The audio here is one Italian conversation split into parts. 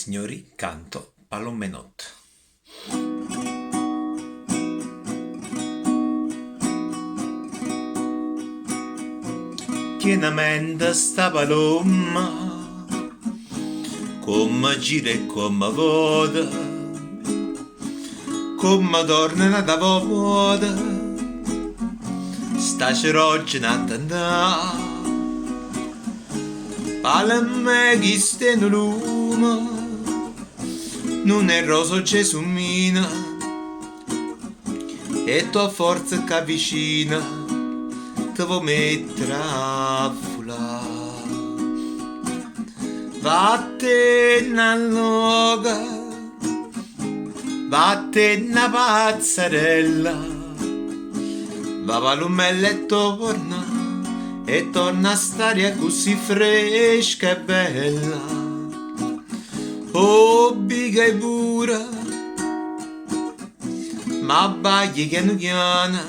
Signori, canto Palomenot. Pienamente sta palomma, come gira e come voda, come torna da voda, sta ceroggia attendà, palme chi sta in lume, non è roso Gesù mina, e tua forza che avvicina, te vuoi mettere a fulà. Vattene a loga, vattene a pazzarella, va palumella e torna a stare così fresca e bella. Oh, biga e pura, ma bagli piano piano,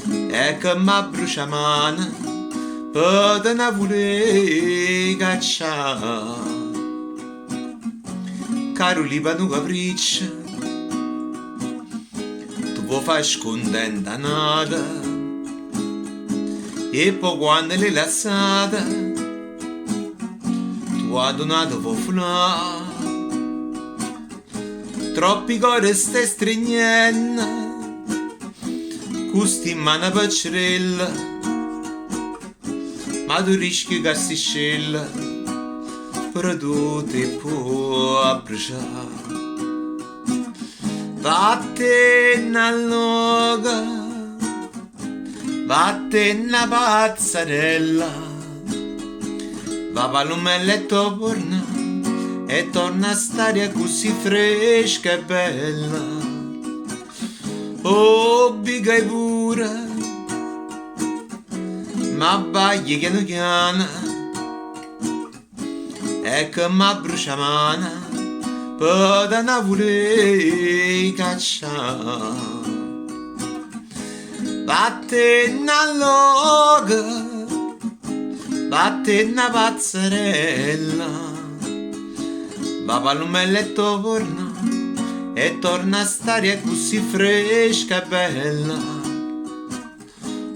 e che mi brucia mano, per te ne vuole cacciare. Caro liba tu capriccio, tu vuoi fare scontenta nata, e poi quando l'hai lasciata, tu hai donato per fulà. Troppi cuori stai stringendo, custi in mano paccerella, ma tu rischi che si scella, però tu ti puoi abbracciare. Vattene a loga, vattene a pazzarella, va palumella e torna, e torna a stare così fresca e bella. Oh, biga e pura, ma bagli piano piano, e che mi brucia mano, per te ne vuole cacciare. Vattene a loga, vattene a pazzarella, va palumella e torna a stare così fresca e bella.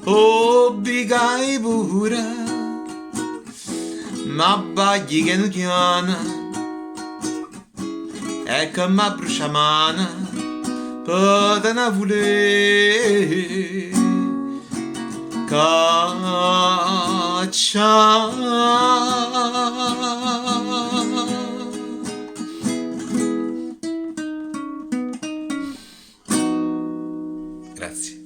Oh, biga e pura, ma bagli piano piano, e che mi brucia mano, per te ne vuole cacciare. Grazie.